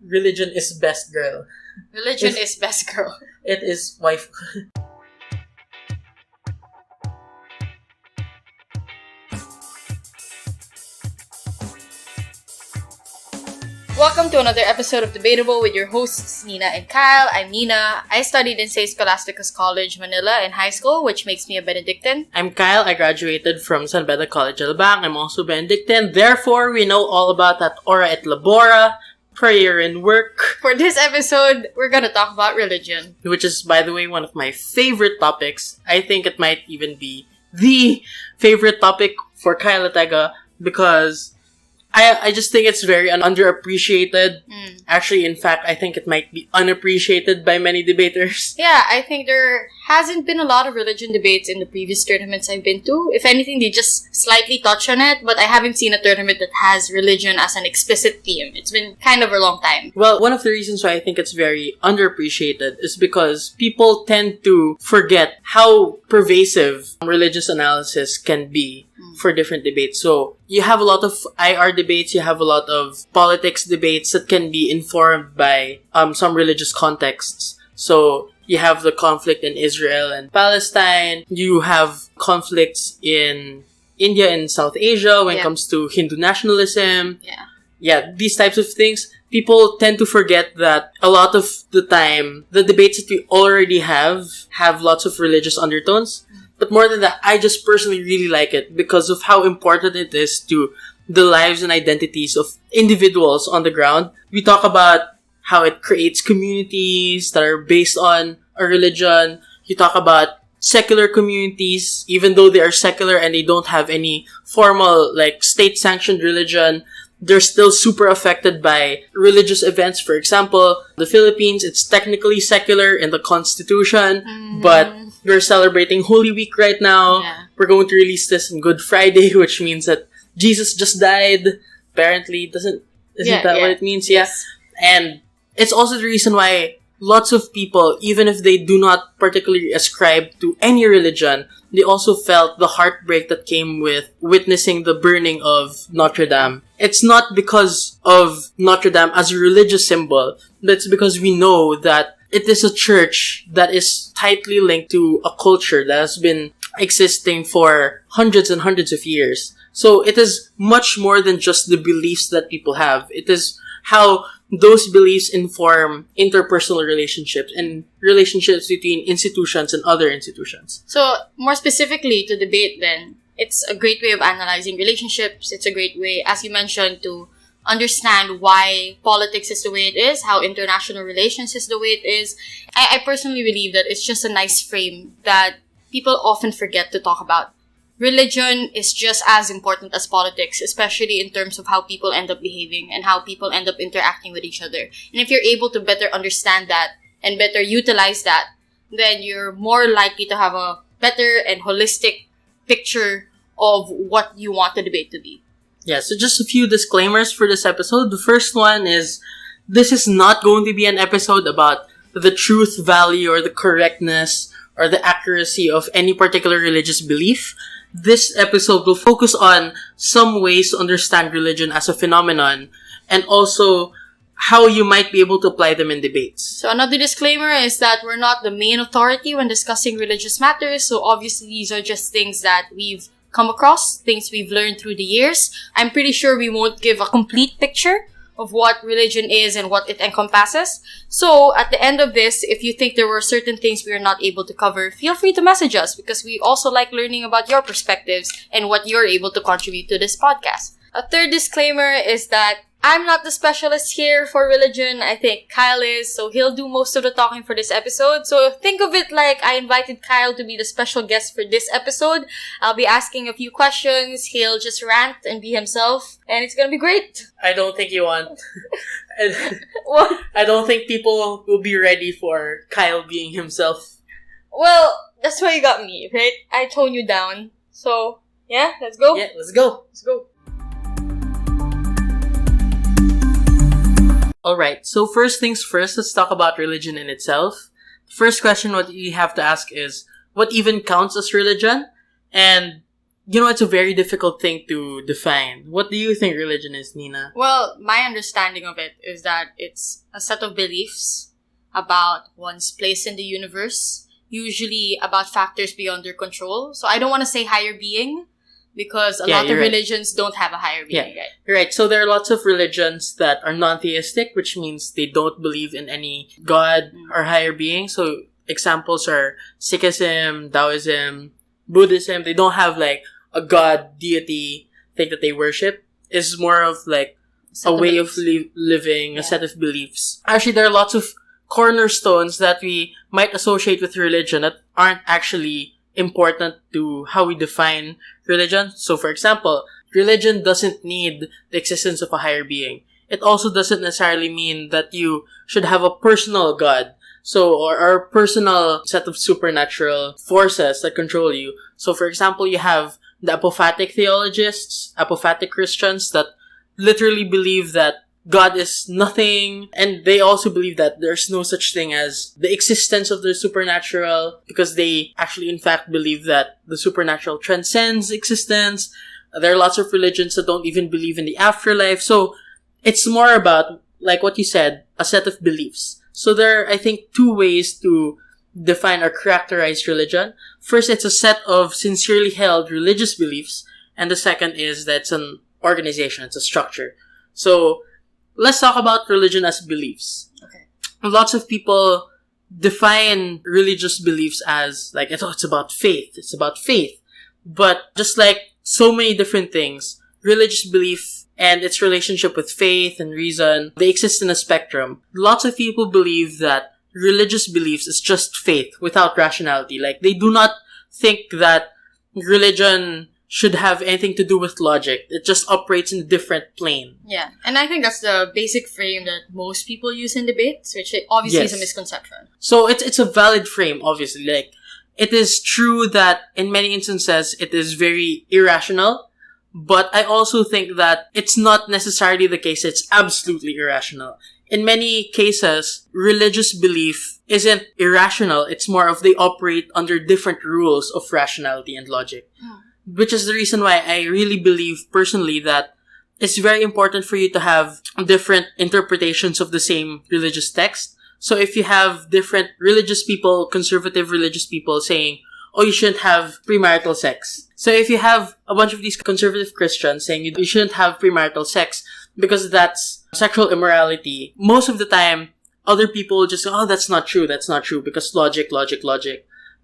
religion is best girl. Religion is best girl. It is wife. Welcome to another episode of Debatable with your hosts, Nina and Kyle. I'm Nina. I studied in St. Scholastica's College, Manila in high school, which makes me a Benedictine. I'm Kyle. I graduated from San Beda College, Alabang. I'm also Benedictine. Therefore, we know all about that ora et labora, prayer and work. For this episode, we're gonna talk about religion. Which is, by the way, one of my favorite topics. I think it might even be the favorite topic for Kyle Atega because I just think it's very underappreciated. Actually, in fact, I think it might be unappreciated by many debaters. Yeah, I think there hasn't been a lot of religion debates in the previous tournaments I've been to. If anything, they just slightly touch on it, but I haven't seen a tournament that has religion as an explicit theme. It's been kind of a long time. Well, one of the reasons why I think it's very underappreciated is because people tend to forget how pervasive religious analysis can be for different debates. So, you have a lot of IR debates, you have a lot of politics debates that can be informed by some religious contexts. So, you have the conflict in Israel and Palestine, you have conflicts in India and South Asia when it comes to Hindu nationalism. Yeah, these types of things. People tend to forget that a lot of the time, the debates that we already have lots of religious undertones. But more than that, I just personally really like it because of how important it is to the lives and identities of individuals on the ground. We talk about how it creates communities that are based on a religion. You talk about secular communities, even though they are secular and they don't have any formal, state-sanctioned religion, they're still super affected by religious events. For example, the Philippines, it's technically secular in the Constitution, but we're celebrating Holy Week right now. Yeah. We're going to release this on Good Friday, which means that Jesus just died. Apparently, isn't that what it means? Yes. And it's also the reason why lots of people, even if they do not particularly ascribe to any religion, they also felt the heartbreak that came with witnessing the burning of Notre Dame. It's not because of Notre Dame as a religious symbol, but it's because we know that it is a church that is tightly linked to a culture that has been existing for hundreds and hundreds of years. So it is much more than just the beliefs that people have. It is how those beliefs inform interpersonal relationships and relationships between institutions and other institutions. So, more specifically to debate then, it's a great way of analyzing relationships. It's a great way, as you mentioned, to understand why politics is the way it is, how international relations is the way it is. I personally believe that it's just a nice frame that people often forget to talk about. Religion is just as important as politics, especially in terms of how people end up behaving and how people end up interacting with each other. And if you're able to better understand that and better utilize that, then you're more likely to have a better and holistic picture of what you want the debate to be. Yeah, so just a few disclaimers for this episode. The first one is, this is not going to be an episode about the truth value or the correctness or the accuracy of any particular religious belief. This episode will focus on some ways to understand religion as a phenomenon and also how you might be able to apply them in debates. So another disclaimer is that we're not the main authority when discussing religious matters, so obviously these are just things that we've come across, things we've learned through the years. I'm pretty sure we won't give a complete picture of what religion is and what it encompasses. So, at the end of this, if you think there were certain things we are not able to cover, feel free to message us because we also like learning about your perspectives and what you're able to contribute to this podcast. A third disclaimer is that I'm not the specialist here for religion. I think Kyle is, so he'll do most of the talking for this episode. So think of it like I invited Kyle to be the special guest for this episode. I'll be asking a few questions. He'll just rant and be himself, and it's gonna be great. I don't think you want. What? I don't think people will be ready for Kyle being himself. Well, that's why you got me, right? I toned you down. So, yeah, let's go. Yeah, let's go. Let's go. Alright, so first things first, let's talk about religion in itself. First question what you have to ask is, what even counts as religion? And it's a very difficult thing to define. What do you think religion is, Nina? Well, my understanding of it is that it's a set of beliefs about one's place in the universe, usually about factors beyond their control. So I don't want to say higher being, because a lot of religions don't have a higher being, right? You're right. So there are lots of religions that are non-theistic, which means they don't believe in any God or higher being. So examples are Sikhism, Taoism, Buddhism. They don't have like a God, deity thing that they worship. It's more of like a way of living, a set of beliefs. Actually, there are lots of cornerstones that we might associate with religion that aren't actually important to how we define religion. So, for example, religion doesn't need the existence of a higher being. It also doesn't necessarily mean that you should have a personal God. So, or a personal set of supernatural forces that control you. So, for example, you have the apophatic theologists, apophatic Christians that literally believe that God is nothing, and they also believe that there's no such thing as the existence of the supernatural, because they actually in fact believe that the supernatural transcends existence. There are lots of religions that don't even believe in the afterlife. So it's more about, like what you said, a set of beliefs. So there are, I think, two ways to define or characterize religion. First, it's a set of sincerely held religious beliefs, and the second is that it's an organization, it's a structure. So let's talk about religion as beliefs. Okay. Lots of people define religious beliefs as like, it's about faith. It's about faith. But just like so many different things, religious belief and its relationship with faith and reason, they exist in a spectrum. Lots of people believe that religious beliefs is just faith without rationality. Like, they do not think that religion should have anything to do with logic. It just operates in a different plane. Yeah. And I think that's the basic frame that most people use in debates, which obviously is a misconception. So it's a valid frame, obviously. Like, it is true that in many instances it is very irrational, but I also think that it's not necessarily the case it's absolutely irrational. In many cases, religious belief isn't irrational. It's more of they operate under different rules of rationality and logic. Which is the reason why I really believe personally that it's very important for you to have different interpretations of the same religious text. So if you have different religious people, conservative religious people saying, oh, you shouldn't have premarital sex. So if you have a bunch of these conservative Christians saying you shouldn't have premarital sex because that's sexual immorality, most of the time, other people will just say, oh, that's not true, because logic.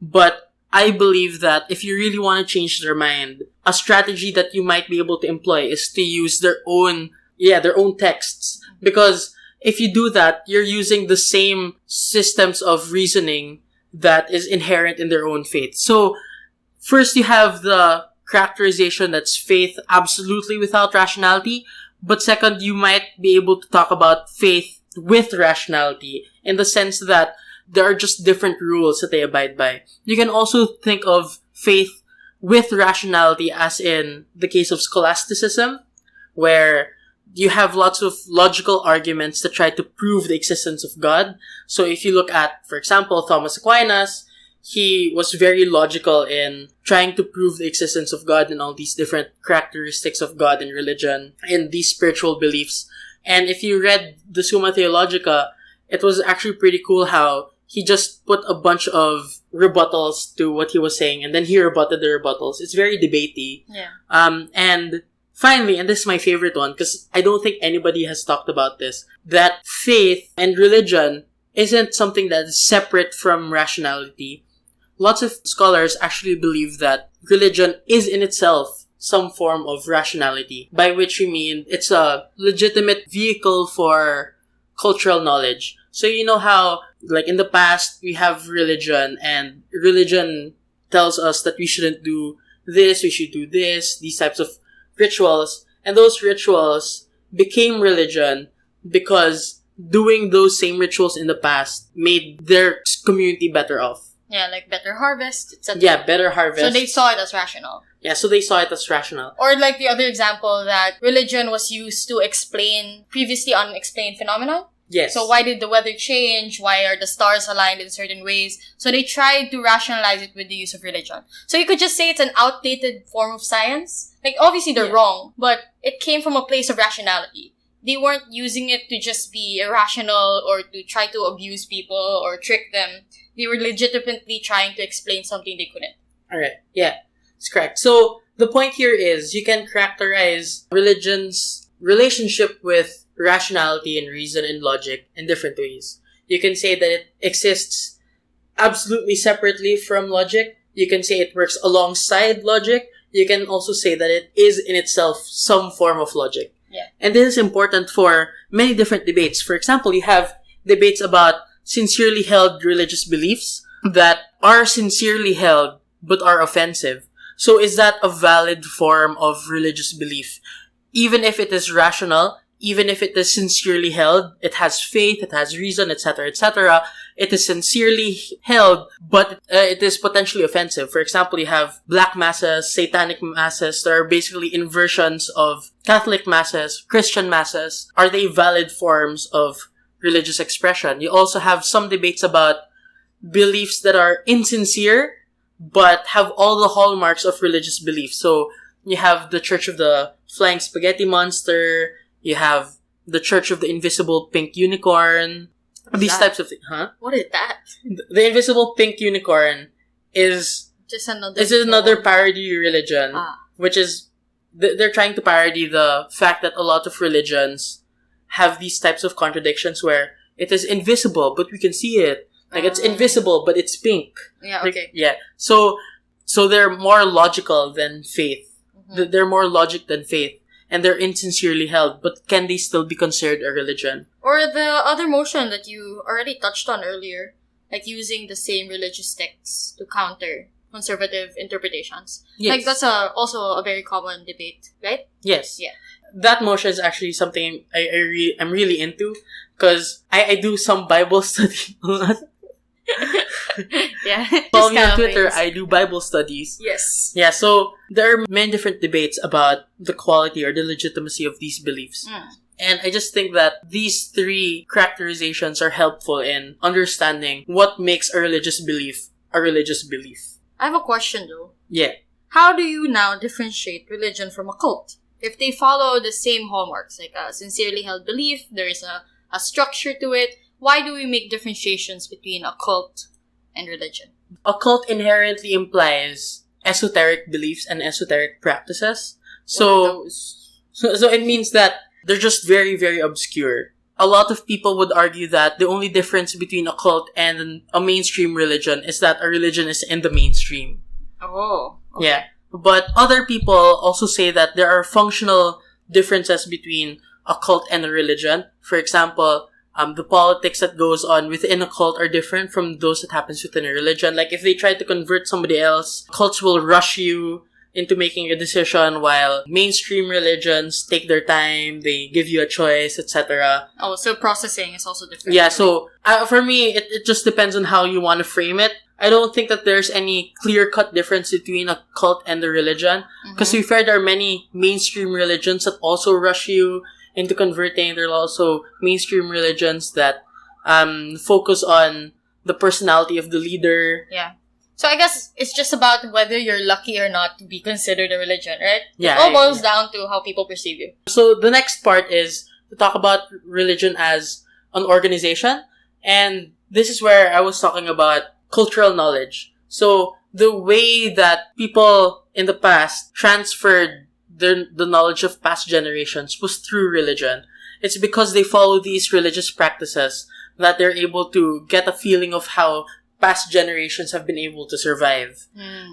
But I believe that if you really want to change their mind, a strategy that you might be able to employ is to use their own texts. Because if you do that, you're using the same systems of reasoning that is inherent in their own faith. So, first you have the characterization that's faith absolutely without rationality. But second, you might be able to talk about faith with rationality in the sense that there are just different rules that they abide by. You can also think of faith with rationality as in the case of scholasticism, where you have lots of logical arguments that try to prove the existence of God. So if you look at, for example, Thomas Aquinas, he was very logical in trying to prove the existence of God and all these different characteristics of God and religion and these spiritual beliefs. And if you read the Summa Theologica, it was actually pretty cool how he just put a bunch of rebuttals to what he was saying, and then he rebutted the rebuttals. It's very debatey. Yeah. And finally, and this is my favorite one, because I don't think anybody has talked about this, that faith and religion isn't something that is separate from rationality. Lots of scholars actually believe that religion is in itself some form of rationality, by which we mean it's a legitimate vehicle for cultural knowledge. So you know how, like in the past, we have religion, and religion tells us that we shouldn't do this, we should do this, these types of rituals. And those rituals became religion because doing those same rituals in the past made their community better off. Yeah, like better harvest, etc. Yeah, better harvest. So they saw it as rational. Yeah, so they saw it as rational. Or like the other example that religion was used to explain previously unexplained phenomena. Yes. So why did the weather change? Why are the stars aligned in certain ways? So they tried to rationalize it with the use of religion. So you could just say it's an outdated form of science. Like, obviously they're wrong, but it came from a place of rationality. They weren't using it to just be irrational or to try to abuse people or trick them. They were legitimately trying to explain something they couldn't. Alright, yeah, it's correct. So, the point here is you can characterize religion's relationship with rationality and reason and logic in different ways. You can say that it exists absolutely separately from logic. You can say it works alongside logic. You can also say that it is in itself some form of logic. Yeah. And this is important for many different debates. For example, you have debates about sincerely held religious beliefs that are sincerely held but are offensive. So is that a valid form of religious belief? Even if it is rational, even if it is sincerely held, it has faith, it has reason, etc., etc., it is sincerely held, but it is potentially offensive. For example, you have black masses, satanic masses that are basically inversions of Catholic masses, Christian masses. Are they valid forms of religious expression? You also have some debates about beliefs that are insincere, but have all the hallmarks of religious belief. So, you have the Church of the Flying Spaghetti Monster, you have the Church of the Invisible Pink Unicorn, these types of things. Huh? What is that? The Invisible Pink Unicorn is Just another parody religion, which is, they're trying to parody the fact that a lot of religions have these types of contradictions where it is invisible, but we can see it. Like, it's invisible, but it's pink. Yeah, okay. Like, yeah. So they're more logical than faith. Mm-hmm. They're more logic than faith. And they're insincerely held, but can they still be considered a religion? Or the other motion that you already touched on earlier, like using the same religious texts to counter conservative interpretations. Yes. Like, that's also a very common debate, right? Yes. Yeah. That motion is actually something I'm really into, because I do some Bible study. Yeah. Follow me on Twitter, I do Bible studies. Yes. Yeah, so there are many different debates about the quality or the legitimacy of these beliefs. And I just think that these three characterizations are helpful in understanding what makes a religious belief a religious belief. I have a question though. Yeah. How do you now differentiate religion from a cult? If they follow the same hallmarks, like a sincerely held belief, there is a structure to it, why do we make differentiations between a cult and religion? A cult inherently implies esoteric beliefs and esoteric practices. So it means that they're just very, very obscure. A lot of people would argue that the only difference between a cult and a mainstream religion is that a religion is in the mainstream. Oh. Okay. Yeah. But other people also say that there are functional differences between a cult and a religion. For example, the politics that goes on within a cult are different from those that happens within a religion. Like, if they try to convert somebody else, cults will rush you into making a decision, while mainstream religions take their time, they give you a choice, etc. Oh, so processing is also different. Yeah, so for me, it just depends on how you want to frame it. I don't think that there's any clear-cut difference between a cult and a religion. Because to be fair, there are many mainstream religions that also rush you into converting. There are also mainstream religions that focus on the personality of the leader. Yeah. So I guess it's just about whether you're lucky or not to be considered a religion, right? Yeah. It all boils down to how people perceive you. So the next part is to talk about religion as an organization. And this is where I was talking about cultural knowledge. So the way that people in the past transferred the knowledge of past generations was through religion. It's because they follow these religious practices that they're able to get a feeling of how past generations have been able to survive.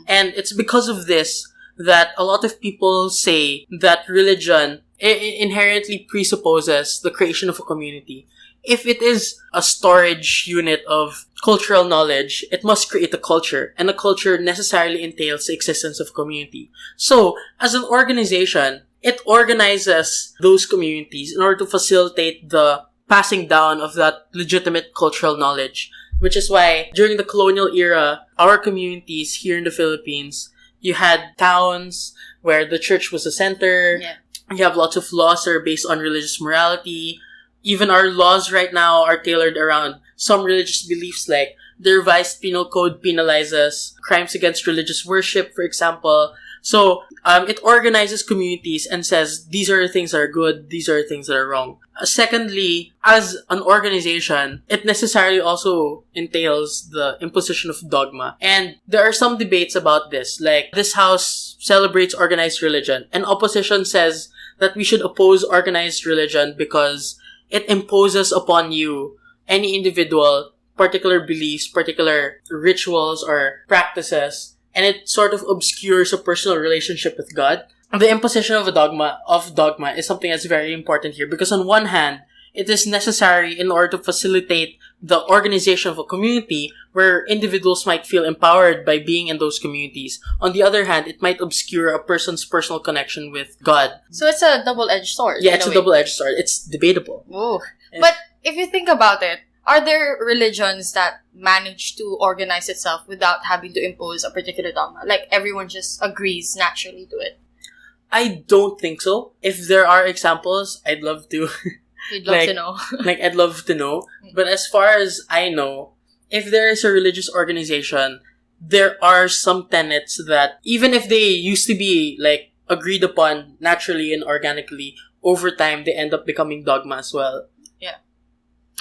And it's because of this that a lot of people say that religion inherently presupposes the creation of a community. If it is a storage unit of cultural knowledge, it must create a culture, and a culture necessarily entails the existence of community. So, as an organization, it organizes those communities in order to facilitate the passing down of that legitimate cultural knowledge. Which is why, during the colonial era, our communities here in the Philippines, you had towns where the church was the center. Yeah. You have lots of laws that are based on religious morality. even our laws right now are tailored around some religious beliefs, like the revised penal code penalizes crimes against religious worship, for example. So, it organizes communities and says, these are the things that are good, these are the things that are wrong. Secondly, as an organization, it necessarily also entails the imposition of dogma. And there are some debates about this, like this house celebrates organized religion, and opposition says that we should oppose organized religion because it imposes upon you, any individual, particular beliefs, particular rituals or practices, and it sort of obscures a personal relationship with God. The imposition of dogma is something that's very important here, because on one hand, it is necessary in order to facilitate the organization of a community where individuals might feel empowered by being in those communities. On the other hand, it might obscure a person's personal connection with God. So it's a double-edged sword. Yeah, it's a double-edged sword. It's debatable. Oh. But if you think about it, are there religions that manage to organize itself without having to impose a particular dogma? Like, everyone just agrees naturally to it? I don't think so. If there are examples, I'd love to. You'd love to know. I'd love to know. But as far as I know, if there is a religious organization, there are some tenets that, even if they used to be, agreed upon naturally and organically, over time, they end up becoming dogma as well. Yeah.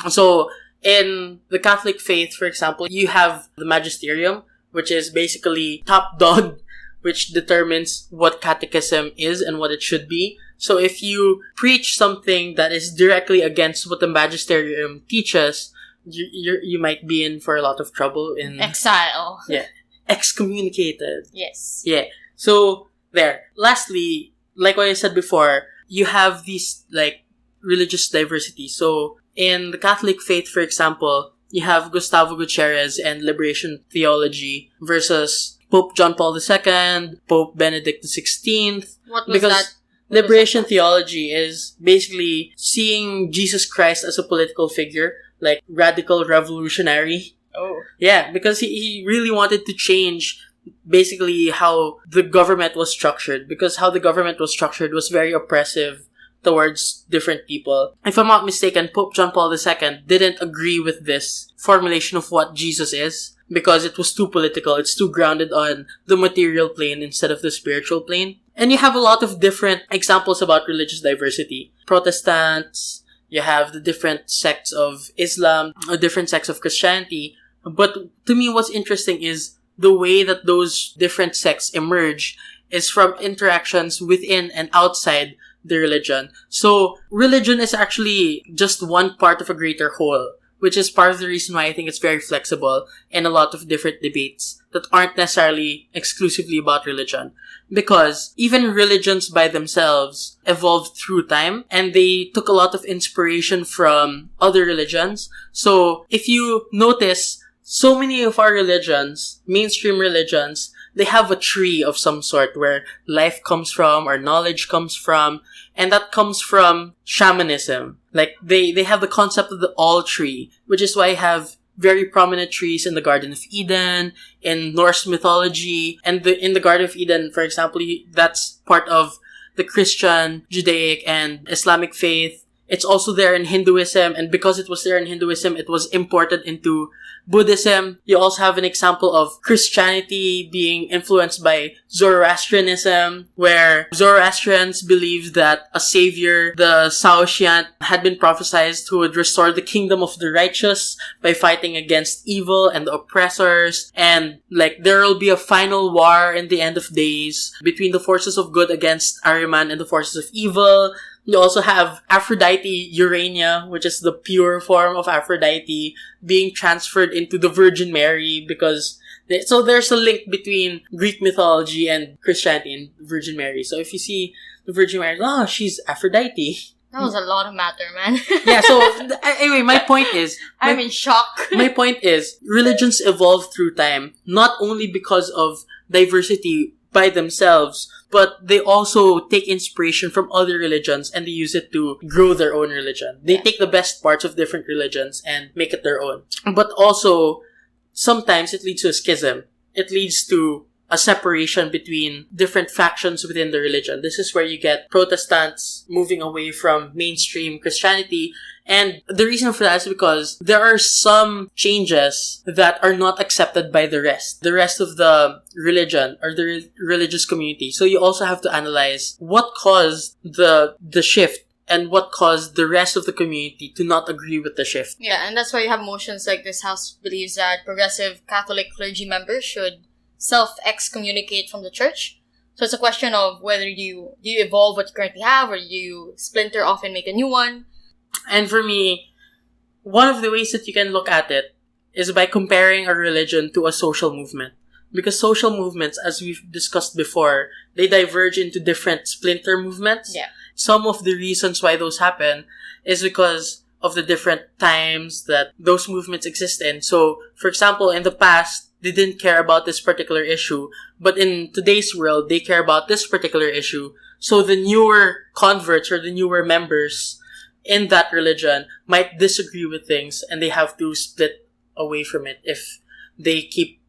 So, in the Catholic faith, for example, you have the magisterium, which is basically top dog, which determines what catechism is and what it should be. So if you preach something that is directly against what the magisterium teaches, you might be in for a lot of trouble. Exile. Yeah. Excommunicated. Yes. Yeah. So, there. Lastly, like what I said before, you have these, religious diversity. So, in the Catholic faith, for example, you have Gustavo Gutierrez and liberation theology versus Pope John Paul II, Pope Benedict XVI. What was that? Liberation theology is basically seeing Jesus Christ as a political figure, like radical revolutionary. Oh. Yeah, because he really wanted to change basically how the government was structured, because how the government was structured was very oppressive towards different people. If I'm not mistaken, Pope John Paul II didn't agree with this formulation of what Jesus is, because it was too political. It's too grounded on the material plane instead of the spiritual plane. And you have a lot of different examples about religious diversity. Protestants, you have the different sects of Islam, different sects of Christianity. But to me, what's interesting is the way that those different sects emerge is from interactions within and outside the religion. So, religion is actually just one part of a greater whole, which is part of the reason why I think it's very flexible in a lot of different debates that aren't necessarily exclusively about religion. Because even religions by themselves evolved through time, and they took a lot of inspiration from other religions. So, if you notice, so many of our religions, mainstream religions, they have a tree of some sort where life comes from or knowledge comes from, and that comes from shamanism. Like, they have the concept of the all tree, which is why I have very prominent trees in the Garden of Eden, in Norse mythology, and in the Garden of Eden, for example, that's part of the Christian, Judaic, and Islamic faith. It's also there in Hinduism, and because it was there in Hinduism, it was imported into Buddhism. You also have an example of Christianity being influenced by Zoroastrianism, where Zoroastrians believed that a savior, the Saoshyant, had been prophesied who would restore the kingdom of the righteous by fighting against evil and the oppressors. And there will be a final war in the end of days between the forces of good against Ahriman and the forces of evil. You also have Aphrodite Urania, which is the pure form of Aphrodite, being transferred into the Virgin Mary so there's a link between Greek mythology and Christianity and Virgin Mary. So if you see the Virgin Mary, she's Aphrodite. That was a lot of matter, man. Yeah, so anyway, my point is... I'm in shock. My point is, religions evolve through time, not only because of diversity by themselves, but they also take inspiration from other religions and they use it to grow their own religion. They take the best parts of different religions and make it their own. But also, sometimes it leads to a schism. It leads to a separation between different factions within the religion. This is where you get Protestants moving away from mainstream Christianity. And the reason for that is because there are some changes that are not accepted by the rest of the religion or the religious community. So you also have to analyze what caused the shift and what caused the rest of the community to not agree with the shift. Yeah, and that's why you have motions like this House believes that progressive Catholic clergy members should self-excommunicate from the church. So it's a question of whether you evolve what you currently have or you splinter off and make a new one. And for me, one of the ways that you can look at it is by comparing a religion to a social movement. Because social movements, as we've discussed before, they diverge into different splinter movements. Yeah. Some of the reasons why those happen is because of the different times that those movements exist in. So, for example, in the past, they didn't care about this particular issue, but in today's world, they care about this particular issue. So the newer converts or the newer members in that religion might disagree with things and they have to split away from it if they keep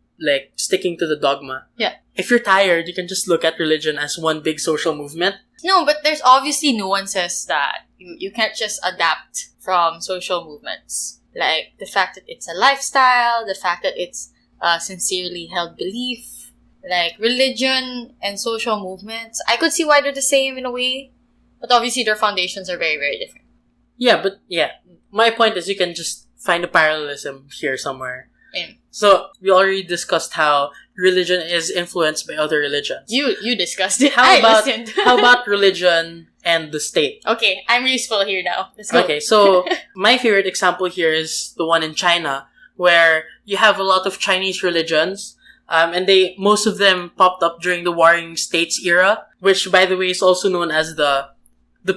sticking to the dogma. Yeah. If you're tired, you can just look at religion as one big social movement. No, but there's obviously nuances that you can't just adapt from social movements. Like the fact that it's a lifestyle, the fact that it's a sincerely held belief, like religion and social movements. I could see why they're the same in a way, but obviously their foundations are very, very different. Yeah, my point is you can just find a parallelism here somewhere. Yeah. So, we already discussed how religion is influenced by other religions. You discussed it. How listened. How about religion and the state? Okay, I'm useful here now. Let's go. Okay, so my favorite example here is the one in China, where you have a lot of Chinese religions, and most of them popped up during the Warring States era, which, by the way, is also known as the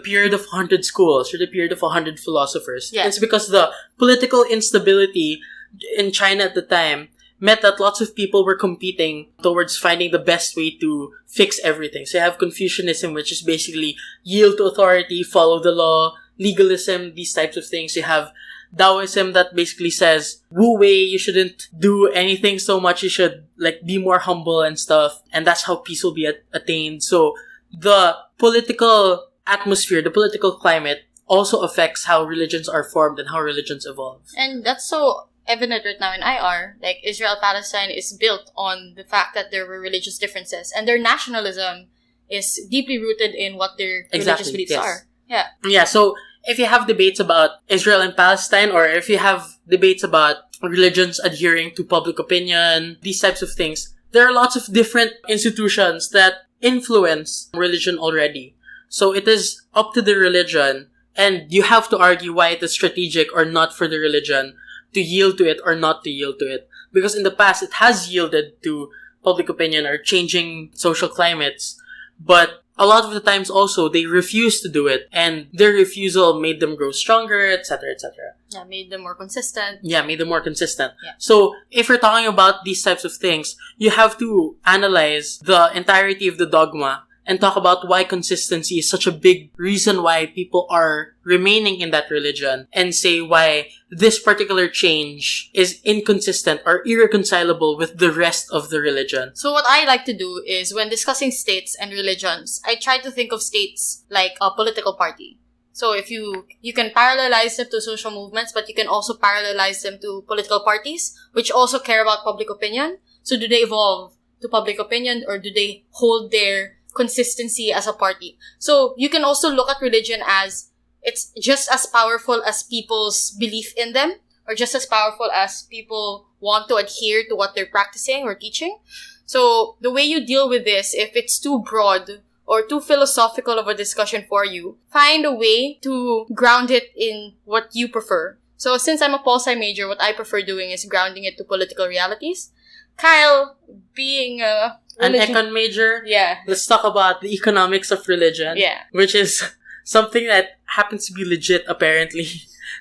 period of 100 schools, or the period of 100 philosophers. Yeah. It's because the political instability in China at the time meant that lots of people were competing towards finding the best way to fix everything. So you have Confucianism, which is basically yield to authority, follow the law, legalism, these types of things. You have Taoism that basically says, Wu Wei, you shouldn't do anything so much, you should be more humble and stuff, and that's how peace will be attained. So the political atmosphere, the political climate also affects how religions are formed and how religions evolve. And that's so evident right now in IR. Like, Israel-Palestine is built on the fact that there were religious differences, and their nationalism is deeply rooted in what their religious beliefs are. Yeah. Yeah, so if you have debates about Israel and Palestine, or if you have debates about religions adhering to public opinion, these types of things, there are lots of different institutions that influence religion already. So it is up to the religion, and you have to argue why it is strategic or not for the religion to yield to it or not to yield to it. Because in the past, it has yielded to public opinion or changing social climates. But a lot of the times also, they refuse to do it. And their refusal made them grow stronger, etc., etc. Yeah, made them more consistent. Yeah. Yeah. So, if you're talking about these types of things, you have to analyze the entirety of the dogma and talk about why consistency is such a big reason why people are remaining in that religion, and say why this particular change is inconsistent or irreconcilable with the rest of the religion. So what I like to do is, when discussing states and religions, I try to think of states like a political party. So if you can parallelize them to social movements, but you can also parallelize them to political parties, which also care about public opinion. So do they evolve to public opinion, or do they hold their consistency as a party? So you can also look at religion as it's just as powerful as people's belief in them, or just as powerful as people want to adhere to what they're practicing or teaching. So the way you deal with this, if it's too broad or too philosophical of a discussion for you, find a way to ground it in what you prefer. So since I'm a pol-sci major, what I prefer doing is grounding it to political realities. Kyle, being a an econ major, yeah, let's talk about the economics of religion, yeah, which is something that happens to be legit, apparently.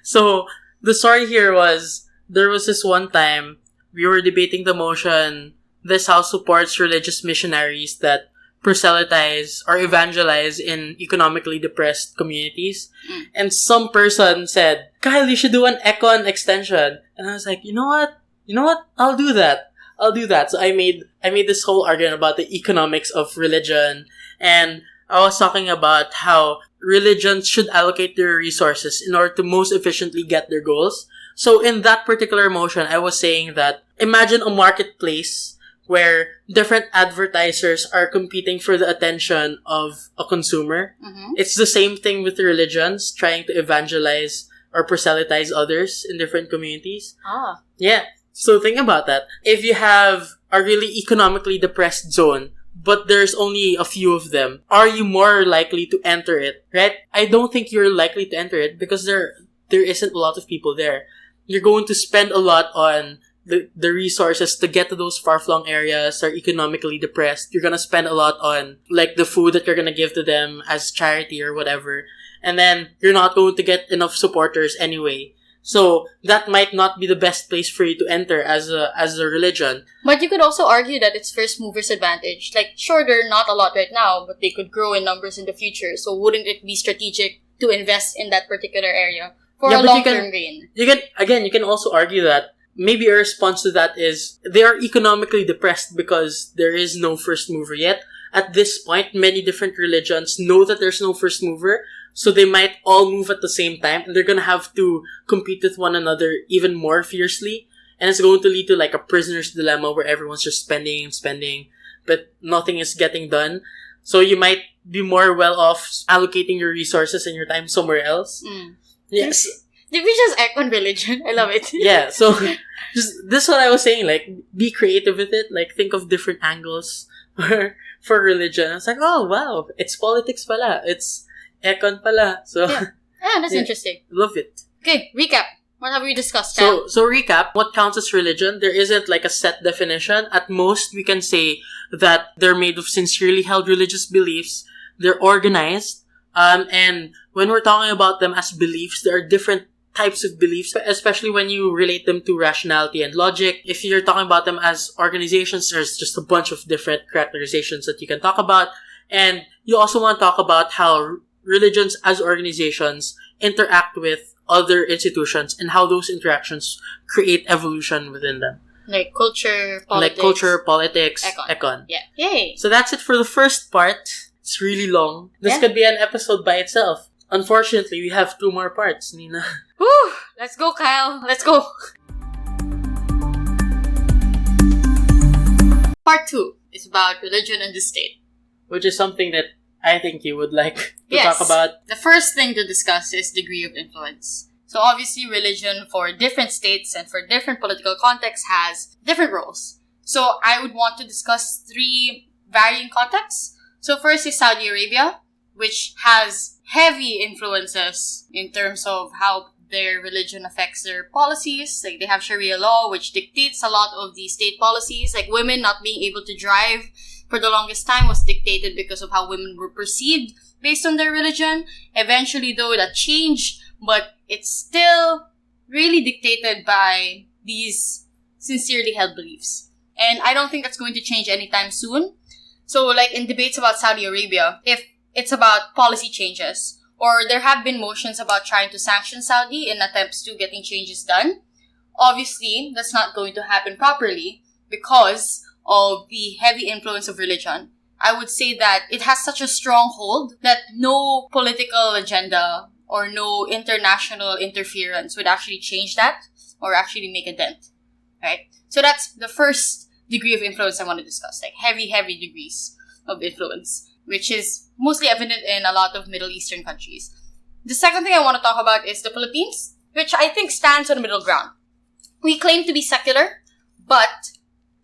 So, the story here was, there was this one time, we were debating the motion, this house supports religious missionaries that proselytize or evangelize in economically depressed communities. And some person said, Kyle, you should do an econ extension. And I was like, you know what? I'll do that. I'll do that. So I made this whole argument about the economics of religion, and I was talking about how religions should allocate their resources in order to most efficiently get their goals. So in that particular motion, I was saying that imagine a marketplace where different advertisers are competing for the attention of a consumer. Mm-hmm. It's the same thing with religions, trying to evangelize or proselytize others in different communities. Ah. Yeah. So think about that. If you have a really economically depressed zone, but there's only a few of them, are you more likely to enter it, right? I don't think you're likely to enter it because there isn't a lot of people there. You're going to spend a lot on the resources to get to those far-flung areas that are economically depressed. You're gonna spend a lot on, like, the food that you're gonna give to them as charity or whatever. And then you're not going to get enough supporters anyway. So that might not be the best place for you to enter as a religion. But you could also argue that it's first movers advantage. Like, sure, they're not a lot right now, but they could grow in numbers in the future. So wouldn't it be strategic to invest in that particular area for a long-term gain? You can also argue that maybe a response to that is they are economically depressed because there is no first mover yet. At this point, many different religions know that there's no first mover, so they might all move at the same time, and they're gonna have to compete with one another even more fiercely, and it's going to lead to like a prisoner's dilemma where everyone's just spending and spending, but nothing is getting done. So you might be more well off allocating your resources and your time somewhere else. Yes. Did we just act on religion? I love it. Yeah, so this is what I was saying, like, be creative with it, like, think of different angles for religion. I was like, oh, wow, it's politics pala, it's econ pala. So, yeah, that's interesting. Love it. Okay, recap. What have we discussed, Cal? So recap, what counts as religion? There isn't like a set definition. At most, we can say that they're made of sincerely held religious beliefs. They're organized. And when we're talking about them as beliefs, there are different types of beliefs, especially when you relate them to rationality and logic. If you're talking about them as organizations, there's just a bunch of different characterizations that you can talk about. And you also want to talk about how religions as organizations interact with other institutions and how those interactions create evolution within them. Like culture, politics, econ. Yeah. Yay! So that's it for the first part. It's really long. This could be an episode by itself. Unfortunately, we have 2 more parts, Nina. Whew! Let's go, Kyle. Let's go. Part 2 is about religion and the state. Which is something that I think you would like to talk about. The first thing to discuss is degree of influence. So obviously, religion for different states and for different political contexts has different roles. So I would want to discuss 3 varying contexts. So first is Saudi Arabia, which has heavy influences in terms of how their religion affects their policies. Like, they have Sharia law, which dictates a lot of the state policies. Like, women not being able to drive for the longest time was dictated because of how women were perceived based on their religion. Eventually, though, that changed, but it's still really dictated by these sincerely held beliefs. And I don't think that's going to change anytime soon. So, like, in debates about Saudi Arabia, if it's about policy changes, or there have been motions about trying to sanction Saudi in attempts to getting changes done, obviously, that's not going to happen properly because of the heavy influence of religion. I would say that it has such a strong hold that no political agenda or no international interference would actually change that or actually make a dent, right? So that's the first degree of influence I want to discuss, like heavy degrees of influence, which is mostly evident in a lot of Middle Eastern countries. The second thing I want to talk about is the Philippines, which I think stands on the middle ground. We claim to be secular, but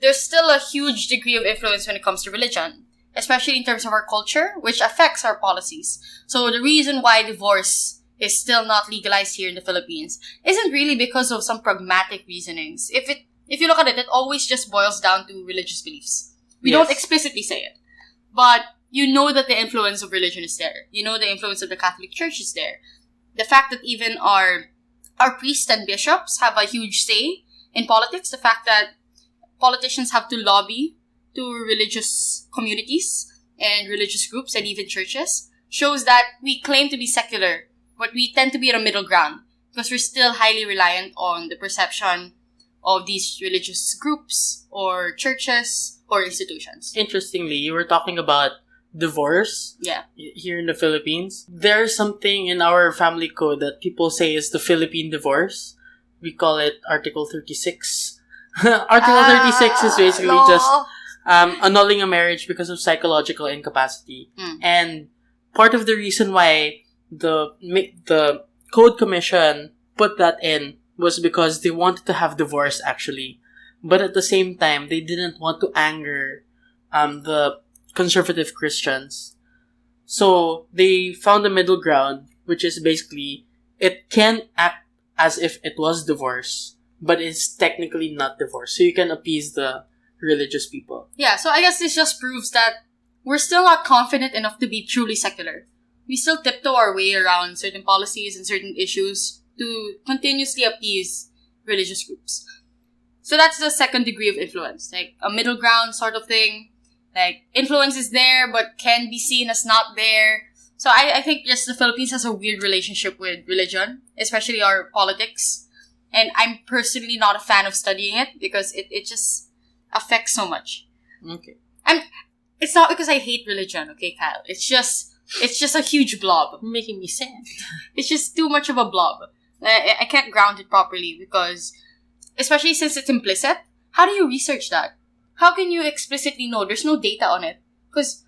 there's still a huge degree of influence when it comes to religion, especially in terms of our culture, which affects our policies. So the reason why divorce is still not legalized here in the Philippines isn't really because of some pragmatic reasonings. If you look at it, it always just boils down to religious beliefs. We don't explicitly say it, but you know that the influence of religion is there. You know the influence of the Catholic Church is there. The fact that even our priests and bishops have a huge say in politics, the fact that politicians have to lobby to religious communities and religious groups and even churches, shows that we claim to be secular, but we tend to be at a middle ground because we're still highly reliant on the perception of these religious groups or churches or institutions. Interestingly, you were talking about divorce. Yeah. Here in the Philippines. There's something in our family code that people say is the Philippine divorce. We call it Article 36. Article 36 is basically just annulling a marriage because of psychological incapacity. And part of the reason why the Code Commission put that in was because they wanted to have divorce, actually. But at the same time, they didn't want to anger the conservative Christians. So they found a middle ground, which is basically it can act as if it was divorce, but it's technically not divorce. So you can appease the religious people. Yeah, so I guess this just proves that we're still not confident enough to be truly secular. We still tiptoe our way around certain policies and certain issues to continuously appease religious groups. So that's the second degree of influence, like a middle ground sort of thing. Like, influence is there, but can be seen as not there. So I think just the Philippines has a weird relationship with religion, especially our politics. And I'm personally not a fan of studying it because it just affects so much. Okay. And it's not because I hate religion, okay, Kyle? It's just a huge blob. You're making me sad. It's just too much of a blob. I can't ground it properly because, especially since it's implicit, how do you research that? How can you explicitly know? There's no data on it. Because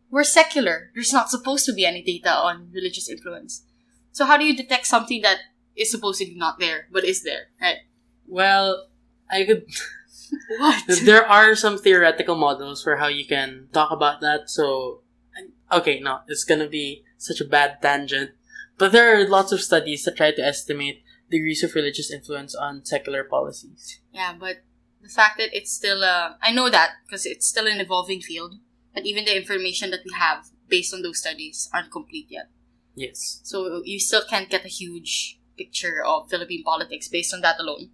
we're secular. There's not supposed to be any data on religious influence. So how do you detect something that is supposedly not there, but is there, right? Well, I could... What? There are some theoretical models for how you can talk about that, so... Okay, no, it's gonna be such a bad tangent. But there are lots of studies that try to estimate degrees of religious influence on secular policies. Yeah, but the fact that it's still I know that because it's still an evolving field, but even the information that we have based on those studies aren't complete yet. Yes. So you still can't get a huge picture of Philippine politics based on that alone.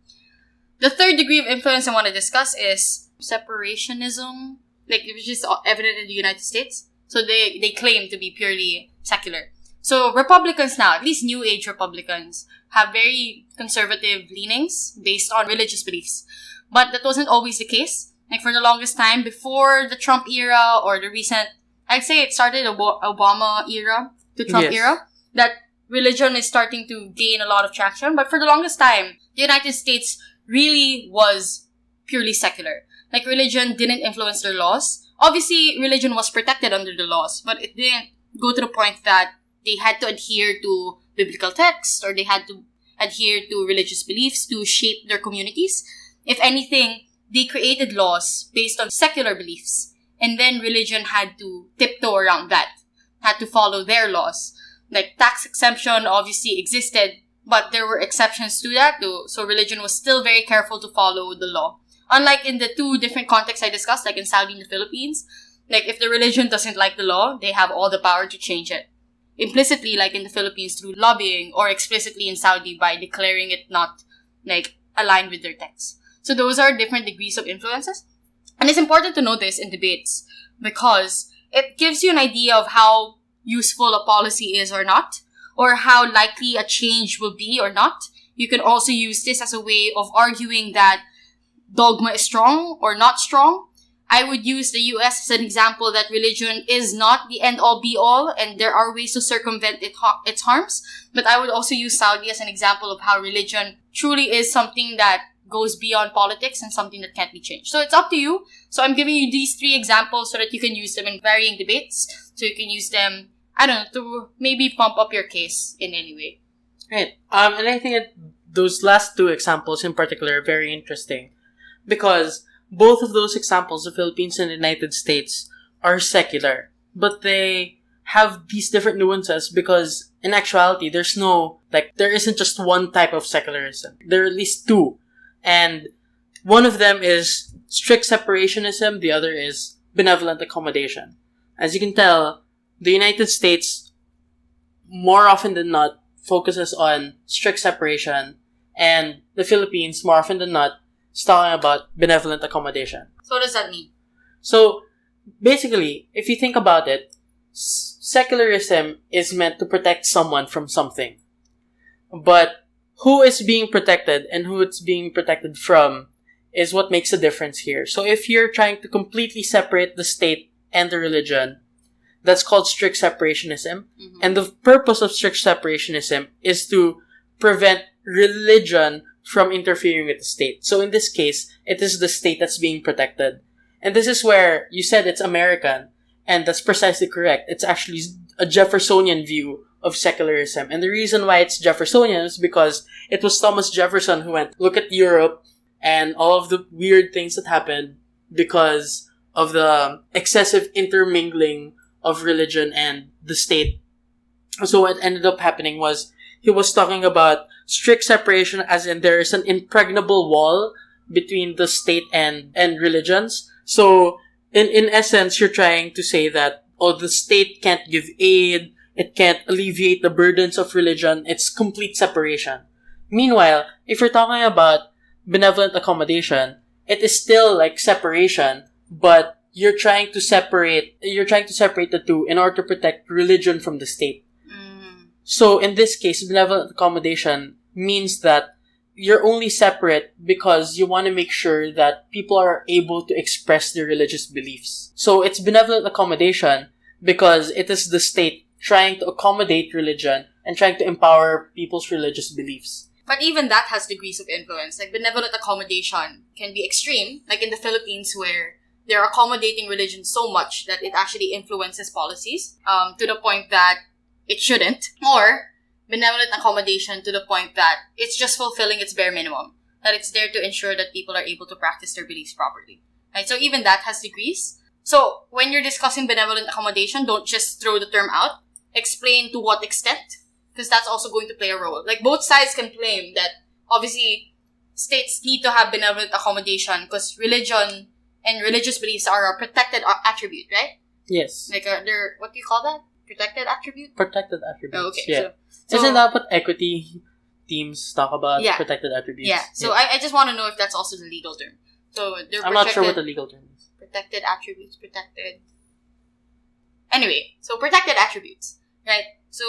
The third degree of influence I want to discuss is separationism, which is evident in the United States. So they claim to be purely secular. So Republicans now, at least New Age Republicans, have very conservative leanings based on religious beliefs. But that wasn't always the case. Like for the longest time, before the Trump era or the recent, I'd say it started Obama era to Trump era, that religion is starting to gain a lot of traction. But for the longest time, the United States really was purely secular. Like religion didn't influence their laws. Obviously, religion was protected under the laws, but it didn't go to the point that they had to adhere to biblical texts or they had to adhere to religious beliefs to shape their communities. If anything, they created laws based on secular beliefs. And then religion had to tiptoe around that, had to follow their laws. Like tax exemption obviously existed, but there were exceptions to that too. So religion was still very careful to follow the law. Unlike in the two different contexts I discussed, like in Saudi and the Philippines, like if the religion doesn't like the law, they have all the power to change it. Implicitly, like in the Philippines, through lobbying, or explicitly in Saudi by declaring it not, like, aligned with their texts. So those are different degrees of influences. And it's important to know this in debates because it gives you an idea of how useful a policy is or not, or how likely a change will be or not. You can also use this as a way of arguing that dogma is strong or not strong. I would use the US as an example that religion is not the end-all be-all and there are ways to circumvent its harms. But I would also use Saudi as an example of how religion truly is something that goes beyond politics and something that can't be changed. So it's up to you. So I'm giving you these three examples so that you can use them in varying debates. So you can use them, I don't know, to maybe pump up your case in any way. Right. And I think those last two examples in particular are very interesting because both of those examples, the Philippines and the United States, are secular. But they have these different nuances because in actuality, there isn't just one type of secularism. There are at least two. And one of them is strict separationism, the other is benevolent accommodation. As you can tell, the United States, more often than not, focuses on strict separation, and the Philippines, more often than not, is talking about benevolent accommodation. So what does that mean? So, basically, if you think about it, secularism is meant to protect someone from something. But who is being protected and who it's being protected from is what makes a difference here. So if you're trying to completely separate the state and the religion, that's called strict separationism. Mm-hmm. And the purpose of strict separationism is to prevent religion from interfering with the state. So in this case, it is the state that's being protected. And this is where you said it's American, and that's precisely correct. It's actually a Jeffersonian view of secularism. And the reason why it's Jeffersonian is because it was Thomas Jefferson who went, look at Europe and all of the weird things that happened because of the excessive intermingling of religion and the state. So what ended up happening was he was talking about strict separation, as in there is an impregnable wall between the state and religions. So in essence, you're trying to say that, the state can't give aid, it can't alleviate the burdens of religion, it's complete separation. Meanwhile, if you're talking about benevolent accommodation, it is still like separation, but you're trying to separate the two in order to protect religion from the state. So in this case, benevolent accommodation means that you're only separate because you want to make sure that people are able to express their religious beliefs. So it's benevolent accommodation because it is the state trying to accommodate religion and trying to empower people's religious beliefs. But even that has degrees of influence. Like, benevolent accommodation can be extreme, like in the Philippines, where they're accommodating religion so much that it actually influences policies, to the point that it shouldn't. Or benevolent accommodation to the point that it's just fulfilling its bare minimum, that it's there to ensure that people are able to practice their beliefs properly. Right? So even that has degrees. So when you're discussing benevolent accommodation, don't just throw the term out. Explain to what extent, because that's also going to play a role. Like, both sides can claim that obviously states need to have benevolent accommodation because religion and religious beliefs are a protected attribute, right? Yes. Like, they're, what do you call that? Protected attribute? Protected attributes. Oh, okay. Yeah. So isn't that what equity teams talk about? Yeah. Protected attributes. Yeah. So I just want to know if that's also the legal term. So they're I'm not sure what the legal term is. Protected attributes, protected. Anyway, so protected attributes, right? So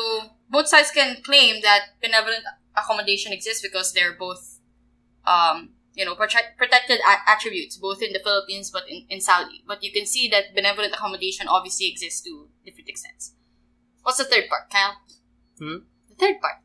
both sides can claim that benevolent accommodation exists because they're both, protected attributes, both in the Philippines but in Saudi. But you can see that benevolent accommodation obviously exists to different extents. What's the third part, Kyle? The third part.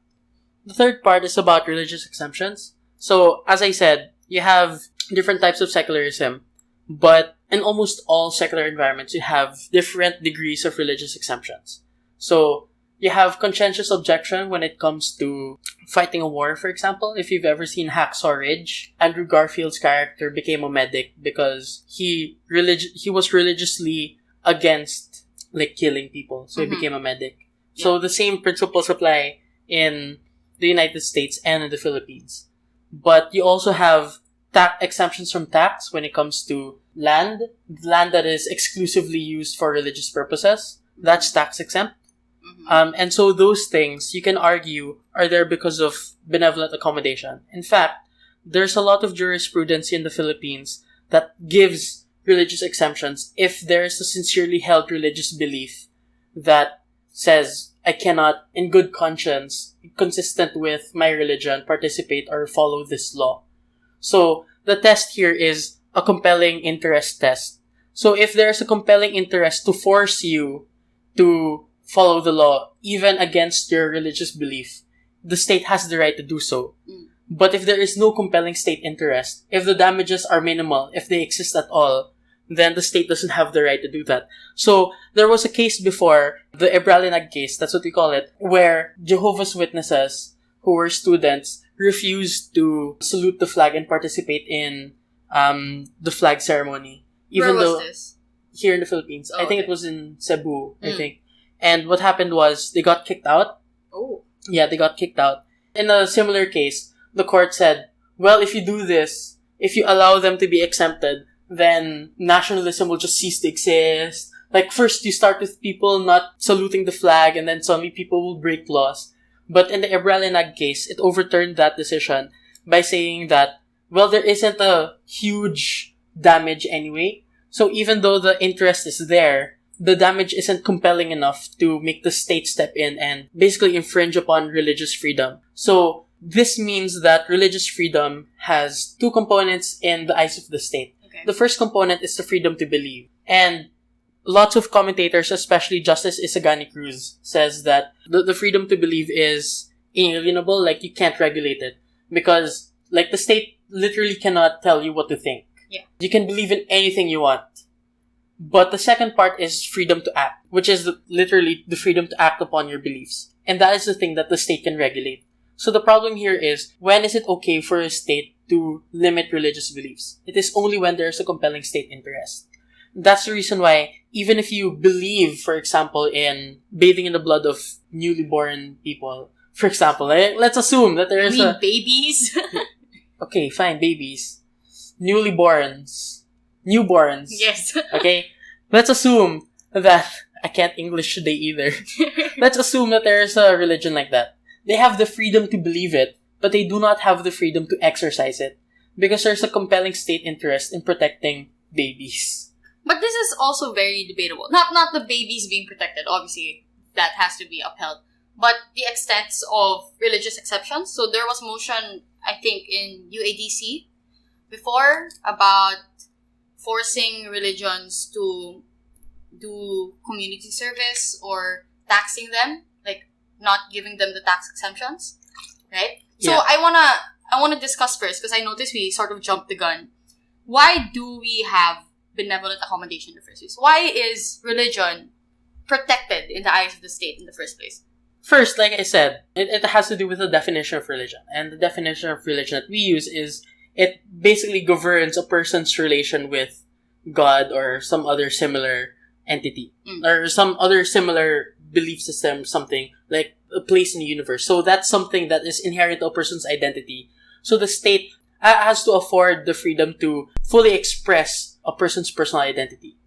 The third part is about religious exemptions. So, as I said, you have different types of secularism, but in almost all secular environments, you have different degrees of religious exemptions. So, you have conscientious objection when it comes to fighting a war, for example. If you've ever seen Hacksaw Ridge, Andrew Garfield's character became a medic because he was religiously against killing people. So he became a medic. Yeah. So the same principles apply in the United States and in the Philippines. But you also have exemptions from tax when it comes to land that is exclusively used for religious purposes. That's tax exempt. And so those things, you can argue, are there because of benevolent accommodation. In fact, there's a lot of jurisprudence in the Philippines that gives religious exemptions if there's a sincerely held religious belief that says, I cannot, in good conscience, consistent with my religion, participate or follow this law. So the test here is a compelling interest test. So if there's a compelling interest to force you to follow the law, even against your religious belief, the state has the right to do so. But if there is no compelling state interest, if the damages are minimal, if they exist at all, then the state doesn't have the right to do that. So there was a case before, the Ebralinag case, that's what we call it, where Jehovah's Witnesses, who were students, refused to salute the flag and participate in the flag ceremony. Even Where was though this? Here in the Philippines. Oh, I think okay. it was in Cebu, I think. And what happened was they got kicked out. Oh. Yeah, they got kicked out. In a similar case, the court said, well, if you do this, if you allow them to be exempted, then nationalism will just cease to exist. Like, first you start with people not saluting the flag, and then suddenly people will break laws. But in the Ebralinag case, it overturned that decision by saying that, well, there isn't a huge damage anyway. So even though the interest is there, the damage isn't compelling enough to make the state step in and basically infringe upon religious freedom. So this means that religious freedom has two components in the eyes of the state. Okay. The first component is the freedom to believe. And lots of commentators, especially Justice Isagani Cruz, says that the freedom to believe is inalienable, like you can't regulate it. Because, like, the state literally cannot tell you what to think. Yeah. You can believe in anything you want. But the second part is freedom to act, which is literally the freedom to act upon your beliefs. And that is the thing that the state can regulate. So the problem here is, when is it okay for a state to limit religious beliefs? It is only when there is a compelling state interest. That's the reason why, even if you believe, for example, in bathing in the blood of newly born people, for example, let's assume that there is babies? Okay, fine, babies. Newborns. Yes. Okay? Let's assume that, I can't English today either. Let's assume that there is a religion like that. They have the freedom to believe it, but they do not have the freedom to exercise it. Because there's a compelling state interest in protecting babies. But this is also very debatable. Not the babies being protected, obviously, that has to be upheld. But the extent of religious exceptions. So there was motion, I think, in UADC before about forcing religions to do community service or taxing them, like not giving them the tax exemptions, right? So Yeah. I wanna discuss first, because I noticed we sort of jumped the gun. Why do we have benevolent accommodation in the first place? Why is religion protected in the eyes of the state in the first place? First, like I said, it has to do with the definition of religion. And the definition of religion that we use is, it basically governs a person's relation with God or some other similar entity. Or some other similar belief system, something like a place in the universe. So that's something that is inherent to a person's identity. So the state has to afford the freedom to fully express a person's personal identity.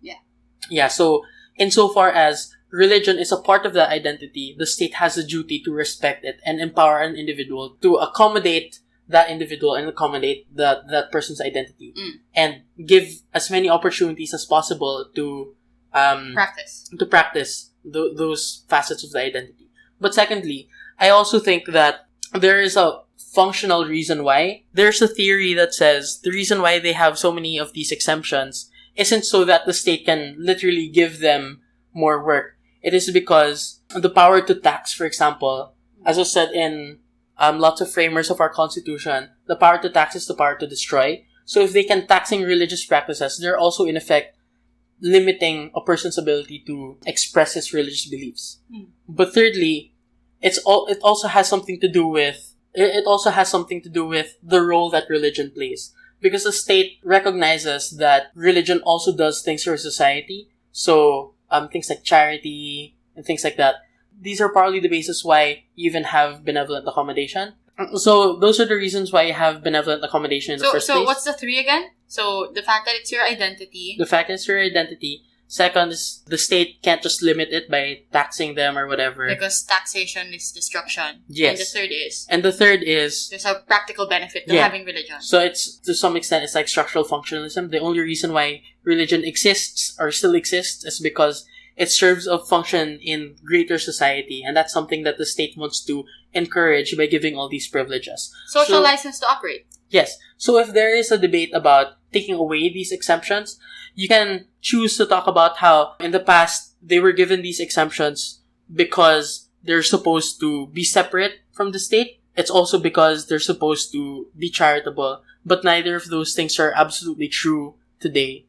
Yeah, so insofar as religion is a part of that identity, the state has a duty to respect it and empower an individual to accommodate that individual and accommodate that person's identity. And give as many opportunities as possible to practice those facets of the identity. But secondly, I also think that there is a functional reason why. There's a theory that says the reason why they have so many of these exemptions isn't so that the state can literally give them more work. It is because the power to tax, for example, as was said in lots of framers of our constitution, the power to tax is the power to destroy. So if they can taxing religious practices, they're also in effect limiting a person's ability to express his religious beliefs. But thirdly, it also has something to do with the role that religion plays. Because the state recognizes that religion also does things for society. So things like charity and things like that. These are partly the basis why you even have benevolent accommodation. So those are the reasons why you have benevolent accommodation in the first place. So what's the three again? So the fact that it's your identity. The fact that it's your identity. Second is the state can't just limit it by taxing them or whatever. Because taxation is destruction. Yes. And the third is there's a practical benefit to having religion. So it's, to some extent, it's like structural functionalism. The only reason why religion exists or still exists is because it serves a function in greater society, and that's something that the state wants to encourage by giving all these privileges. Social license to operate. Yes. So if there is a debate about taking away these exemptions, you can choose to talk about how in the past they were given these exemptions because they're supposed to be separate from the state. It's also because they're supposed to be charitable, but neither of those things are absolutely true today.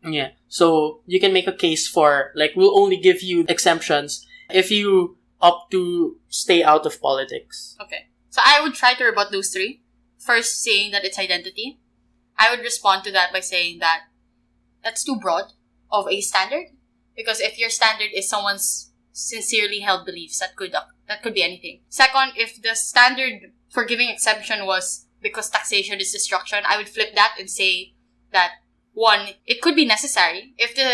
Yeah. So you can make a case for, like, we'll only give you exemptions if you opt to stay out of politics. Okay. So I would try to rebut those three. First, saying that it's identity. I would respond to that by saying that that's too broad of a standard. Because if your standard is someone's sincerely held beliefs, that could be anything. Second, if the standard for giving exemption was because taxation is destruction, I would flip that and say that, one, it could be necessary. If the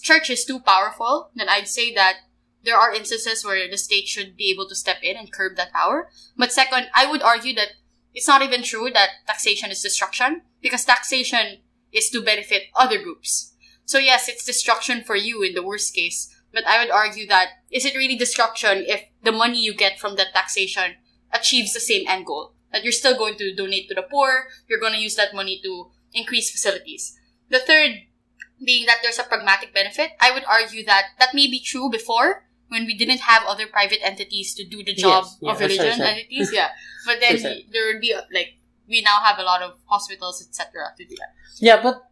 church is too powerful, then I'd say that there are instances where the state should be able to step in and curb that power. But second, I would argue that it's not even true that taxation is destruction, because taxation is to benefit other groups. So yes, it's destruction for you in the worst case, but I would argue that, is it really destruction if the money you get from that taxation achieves the same end goal. That you're still going to donate to the poor, you're going to use that money to increase facilities. The third being that there's a pragmatic benefit. I would argue that may be true before, when we didn't have other private entities to do the job of religion entities. Yeah. But then there would be, we now have a lot of hospitals, etc. to do that. Yeah, but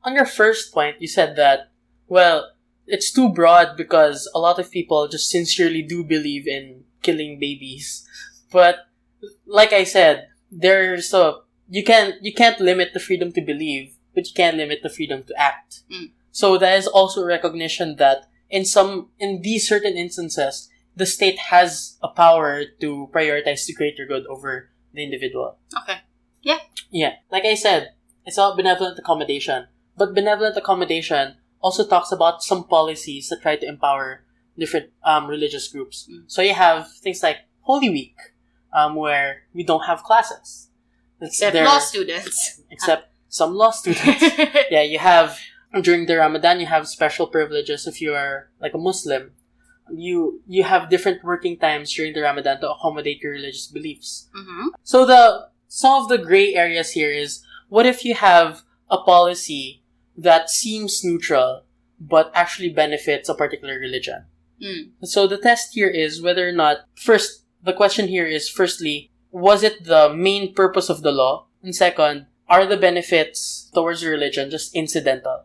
on your first point, you said that, well, it's too broad because a lot of people just sincerely do believe in killing babies. But, like I said, you can't limit the freedom to believe, but you can't limit the freedom to act. So that is also a recognition that in these certain instances, the state has a power to prioritize the greater good over the individual. Okay. Yeah. Yeah. Like I said, it's about benevolent accommodation. But benevolent accommodation also talks about some policies that try to empower different religious groups. So you have things like Holy Week, where we don't have classes. Except law students. Except some law students. Yeah, you have, during the Ramadan, you have special privileges if you are like a Muslim. You have different working times during the Ramadan to accommodate your religious beliefs. So some of the gray areas here is, what if you have a policy that seems neutral but actually benefits a particular religion? So the test here is whether or not, the question here is, firstly, was it the main purpose of the law? And second, are the benefits towards your religion just incidental?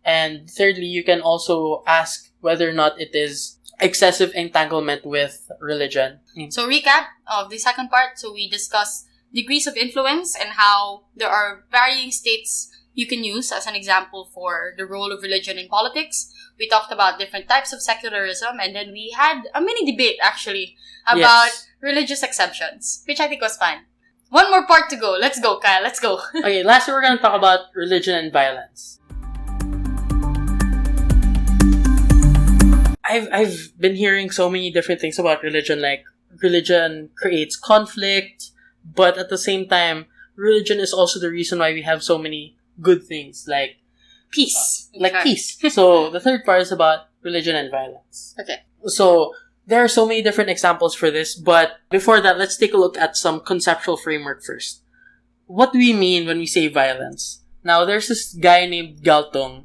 And thirdly, you can also ask whether or not it is excessive entanglement with religion. So recap of the second part. So we discussed degrees of influence and how there are varying states you can use as an example for the role of religion in politics. We talked about different types of secularism, and then we had a mini debate actually about religious exemptions, which I think was fun. One more part to go. Let's go, Kyle. Let's go. Okay, lastly, we're going to talk about religion and violence. I've been hearing so many different things about religion, like religion creates conflict, but at the same time, religion is also the reason why we have so many good things, like peace. Peace. So the third part is about religion and violence. Okay. So there are so many different examples for this, but before that, let's take a look at some conceptual framework first. What do we mean when we say violence? Now, there's this guy named Galtung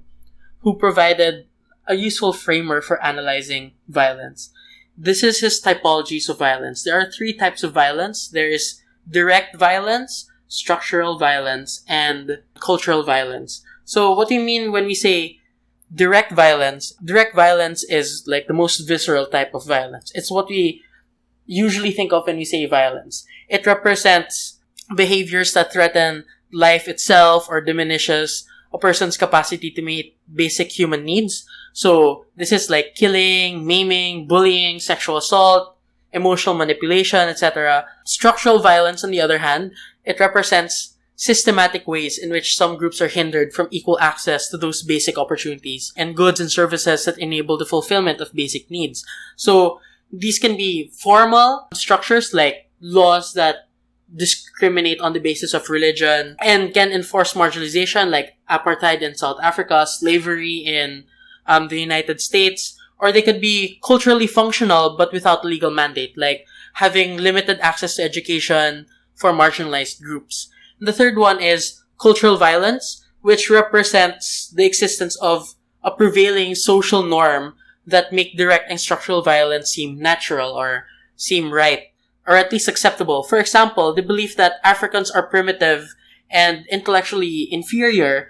who provided a useful framework for analyzing violence. This is his typologies of violence. There are 3 types of violence. There is direct violence, structural violence, and cultural violence. So what do you mean when we say direct violence? Direct violence is like the most visceral type of violence. It's what we usually think of when we say violence. It represents behaviors that threaten life itself or diminishes a person's capacity to meet basic human needs. So this is like killing, maiming, bullying, sexual assault, emotional manipulation, etc. Structural violence, on the other hand, it represents systematic ways in which some groups are hindered from equal access to those basic opportunities and goods and services that enable the fulfillment of basic needs. So these can be formal structures like laws that discriminate on the basis of religion and can enforce marginalization, like apartheid in South Africa, slavery in the United States, or they could be culturally functional but without a legal mandate, like having limited access to education for marginalized groups. And the third one is cultural violence, which represents the existence of a prevailing social norm that make direct and structural violence seem natural or seem right, or at least acceptable. For example, the belief that Africans are primitive and intellectually inferior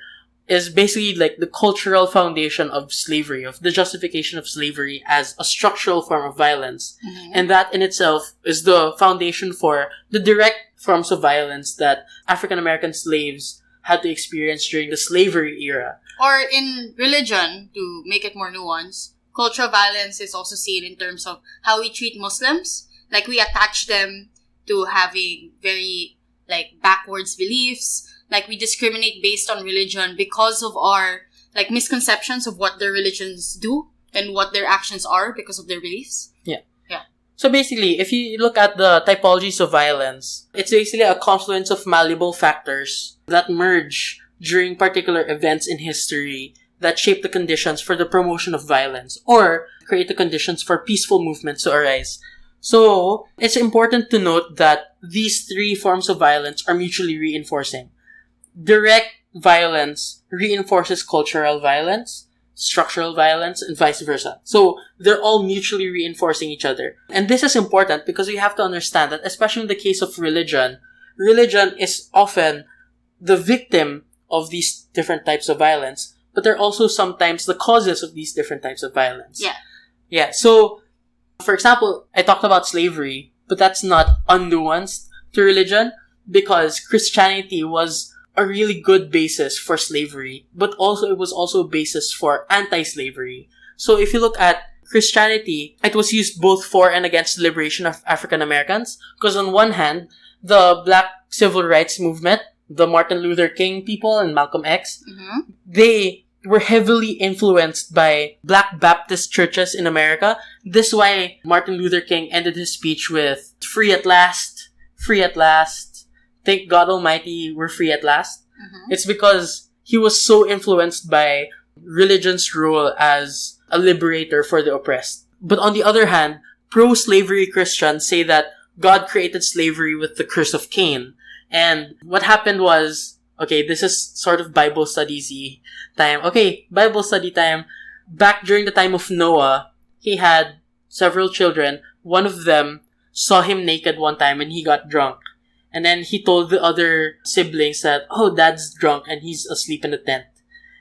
is basically like the cultural foundation of slavery, of the justification of slavery as a structural form of violence. And that in itself is the foundation for the direct forms of violence that African American slaves had to experience during the slavery era. Or in religion, to make it more nuanced, cultural violence is also seen in terms of how we treat Muslims. Like, we attach them to having very, backwards beliefs. Like, we discriminate based on religion because of our, misconceptions of what their religions do and what their actions are because of their beliefs. Yeah. So basically, if you look at the typologies of violence, it's basically a confluence of malleable factors that merge during particular events in history that shape the conditions for the promotion of violence or create the conditions for peaceful movements to arise. So, it's important to note that these three forms of violence are mutually reinforcing. Direct violence reinforces cultural violence, structural violence, and vice versa. So, they're all mutually reinforcing each other. And this is important because we have to understand that, especially in the case of religion is often the victim of these different types of violence, but they're also sometimes the causes of these different types of violence. Yeah. So, for example, I talked about slavery, but that's not unnuanced to religion because Christianity was a really good basis for slavery, but also it was also a basis for anti-slavery. So if you look at Christianity, it was used both for and against the liberation of African Americans. Because on one hand, the Black Civil Rights Movement, the Martin Luther King people and Malcolm X, they were heavily influenced by Black Baptist churches in America. This is why Martin Luther King ended his speech with, "Free at last, free at last. Thank God Almighty, we're free at last." It's because he was so influenced by religion's role as a liberator for the oppressed. But on the other hand, pro-slavery Christians say that God created slavery with the curse of Cain. And what happened was, okay, this is sort of Bible studies-y time. Okay, Bible study time. Back during the time of Noah, he had several children. One of them saw him naked one time and he got drunk. And then he told the other siblings that, "Oh, Dad's drunk and he's asleep in the tent."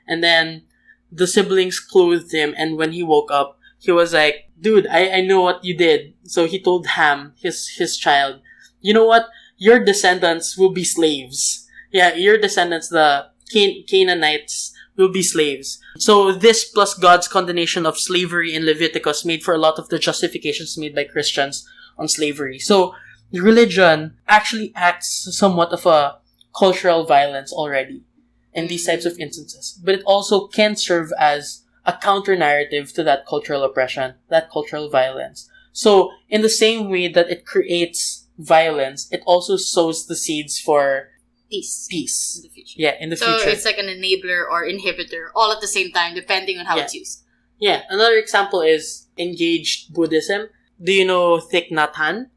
And then the siblings clothed him, and when he woke up, he was like, "Dude, I know what you did." So he told Ham, his child, "You know what? Your descendants will be slaves." Yeah, your descendants, the Canaanites, will be slaves. So this plus God's condemnation of slavery in Leviticus made for a lot of the justifications made by Christians on slavery. So religion actually acts somewhat of a cultural violence already in these types of instances. But it also can serve as a counter-narrative to that cultural oppression, that cultural violence. So in the same way that it creates violence, it also sows the seeds for peace. In the future. Yeah, in the future. So it's like an enabler or inhibitor all at the same time, depending on how it's used. Yeah, another example is engaged Buddhism. Do you know Thich Nhat Hanh?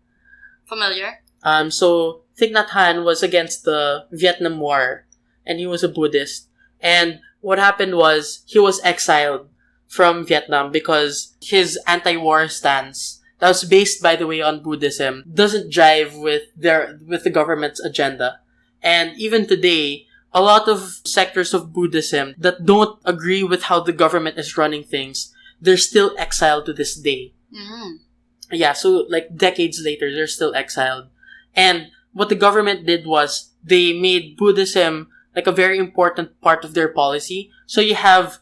Familiar? So Thich Nhat Hanh was against the Vietnam War, and he was a Buddhist. And what happened was he was exiled from Vietnam because his anti-war stance, that was based, by the way, on Buddhism, doesn't jive with the government's agenda. And even today, a lot of sectors of Buddhism that don't agree with how the government is running things, they're still exiled to this day. Yeah, so like decades later, they're still exiled. And what the government did was they made Buddhism like a very important part of their policy. So you have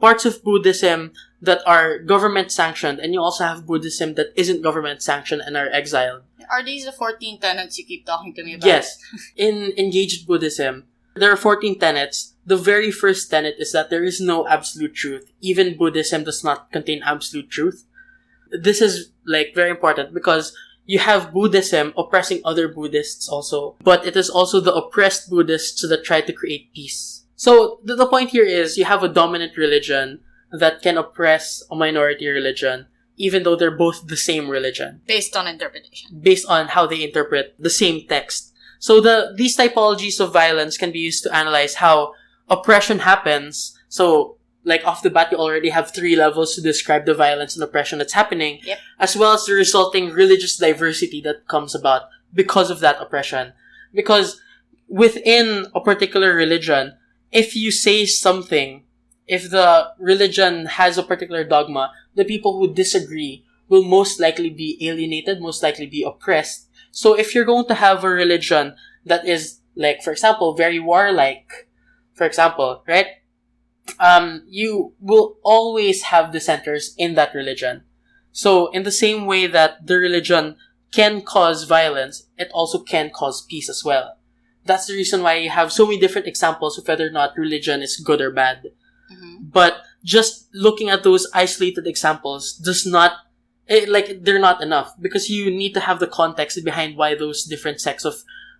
parts of Buddhism that are government sanctioned, and you also have Buddhism that isn't government sanctioned and are exiled. Are these the 14 tenets you keep talking to me about? Yes. In engaged Buddhism, there are 14 tenets. The very first tenet is that there is no absolute truth. Even Buddhism does not contain absolute truth. This is like very important because you have Buddhism oppressing other Buddhists also, but it is also the oppressed Buddhists that try to create peace. So the point here is you have a dominant religion that can oppress a minority religion, even though they're both the same religion. Based on interpretation. Based on how they interpret the same text. So these typologies of violence can be used to analyze how oppression happens. So, like off the bat, you already have 3 levels to describe the violence and oppression that's happening, as well as the resulting religious diversity that comes about because of that oppression. Because within a particular religion, if you say something, if the religion has a particular dogma, the people who disagree will most likely be alienated, most likely be oppressed. So if you're going to have a religion that is, like, for example, very warlike, for example, right? You will always have dissenters in that religion. So in the same way that the religion can cause violence, it also can cause peace as well. That's the reason why you have so many different examples of whether or not religion is good or bad. But just looking at those isolated examples does not, they're not enough, because you need to have the context behind why those different sects of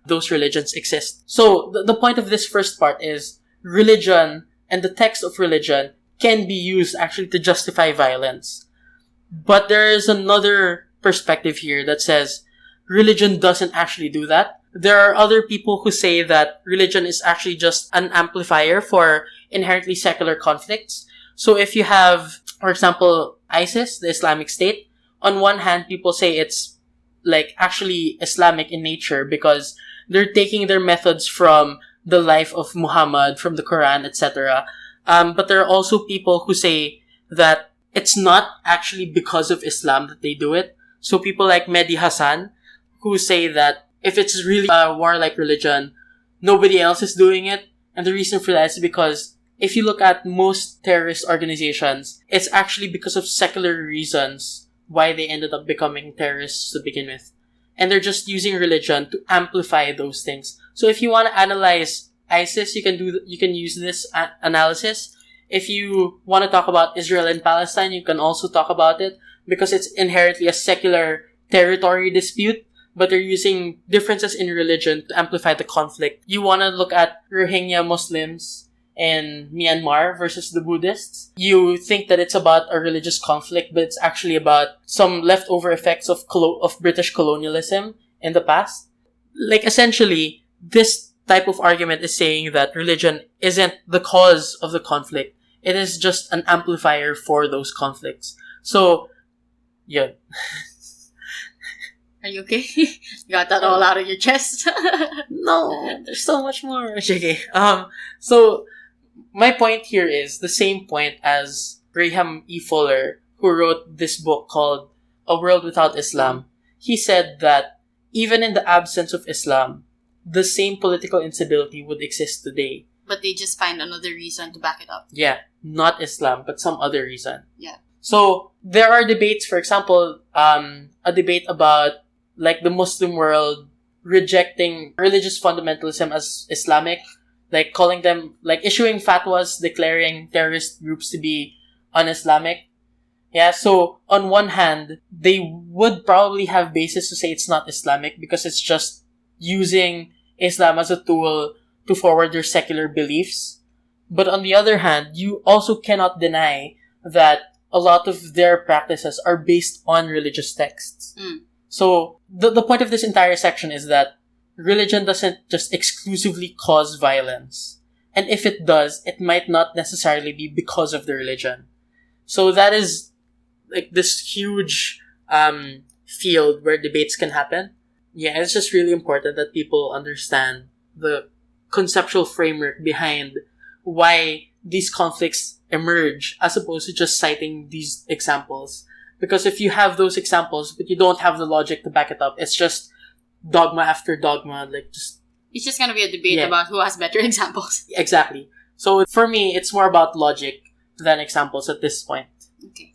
those religions exist. So the point of this first part is religion and the text of religion can be used actually to justify violence. But there is another perspective here that says religion doesn't actually do that. There are other people who say that religion is actually just an amplifier for inherently secular conflicts. So if you have, for example, ISIS, the Islamic State, on one hand, people say it's like actually Islamic in nature because they're taking their methods from the life of Muhammad, from the Quran, etc. But there are also people who say that it's not actually because of Islam that they do it. So people like Mehdi Hassan, who say that if it's really a warlike religion, nobody else is doing it. And the reason for that is because if you look at most terrorist organizations, it's actually because of secular reasons why they ended up becoming terrorists to begin with. And they're just using religion to amplify those things. So if you want to analyze ISIS, you can use this analysis. If you want to talk about Israel and Palestine, you can also talk about it because it's inherently a secular territory dispute, but they're using differences in religion to amplify the conflict. You want to look at Rohingya Muslims in Myanmar versus the Buddhists. You think that it's about a religious conflict, but it's actually about some leftover effects of British colonialism in the past. Like, essentially, this type of argument is saying that religion isn't the cause of the conflict. It is just an amplifier for those conflicts. So, yeah. Are you okay? You got that all out of your chest? No, there's so much more. Okay. So, my point here is the same point as Graham E. Fuller, who wrote this book called A World Without Islam. He said that even in the absence of Islam, the same political instability would exist today. But they just find another reason to back it up. Yeah, not Islam, but some other reason. Yeah. So, there are debates, for example, a debate about like the Muslim world rejecting religious fundamentalism as Islamic, like calling them, like issuing fatwas declaring terrorist groups to be un-Islamic. Yeah, so on one hand, they would probably have basis to say it's not Islamic because it's just using Islam as a tool to forward their secular beliefs. But on the other hand, you also cannot deny that a lot of their practices are based on religious texts. So, the point of this entire section is that religion doesn't just exclusively cause violence. And if it does, it might not necessarily be because of the religion. So that is like this huge field where debates can happen. Yeah, it's just really important that people understand the conceptual framework behind why these conflicts emerge as opposed to just citing these examples. Because if you have those examples, but you don't have the logic to back it up, it's just dogma after dogma, like just... It's just gonna be a debate about who has better examples. Exactly. So for me, it's more about logic than examples at this point. Okay.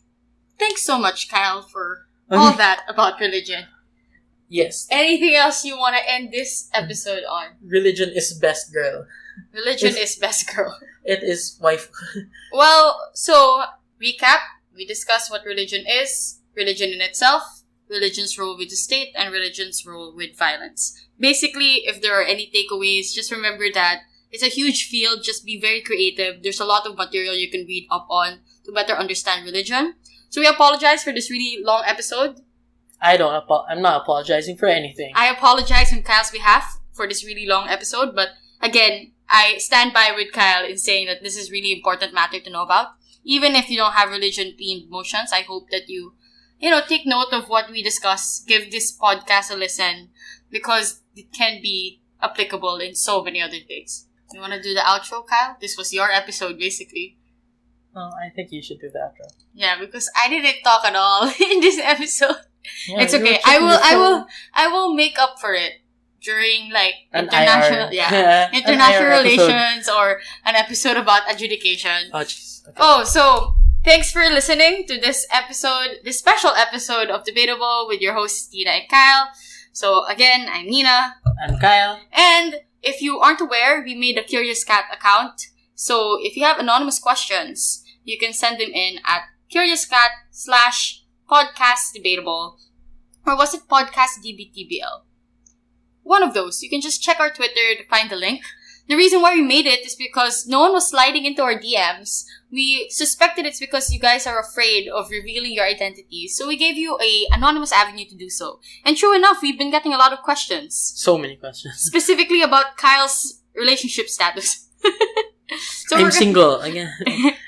Thanks so much, Kyle, for all that about religion. Yes. Anything else you want to end this episode on? Religion is best girl. Religion is best girl. It is wife. Well, so, recap. We discussed what religion is, religion in itself, religion's role with the state, and religion's role with violence. Basically, if there are any takeaways, just remember that it's a huge field. Just be very creative. There's a lot of material you can read up on to better understand religion. So we apologize for this really long episode. I'm not apologizing for anything. I apologize on Kyle's behalf for this really long episode, but again, I stand by with Kyle in saying that this is really important matter to know about. Even if you don't have religion-themed motions, I hope that you take note of what we discuss. Give this podcast a listen because it can be applicable in so many other things. You want to do the outro, Kyle? This was your episode, basically. Oh, I think you should do the outro. Yeah, because I didn't talk at all in this episode. Yeah, it's okay. I will make up for it during like international international relations or an episode about adjudication. Oh, jeez. Okay. Oh, so thanks for listening to this special episode of Debatable with your hosts Tina and Kyle. So again, I'm Nina. I'm Kyle. And if you aren't aware, we made a Curious Cat account. So if you have anonymous questions, you can send them in at curiouscat/podcastdebatable, or was it podcastdbtbl? One of those. You can just check our Twitter to find the link. The reason why we made it is because no one was sliding into our DMs We suspected it's because you guys are afraid of revealing your identities, so we gave you a anonymous avenue to do so. And true enough, we've been getting a lot of questions. So many questions. Specifically about Kyle's relationship status. So I'm single. Again.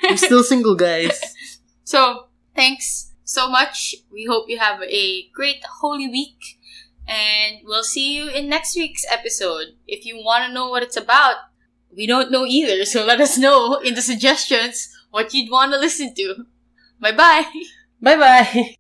I'm still single, guys. So, thanks so much. We hope you have a great Holy Week. And we'll see you in next week's episode. If you want to know what it's about, we don't know either. So let us know in the suggestions what you'd want to listen to. Bye-bye. Bye-bye.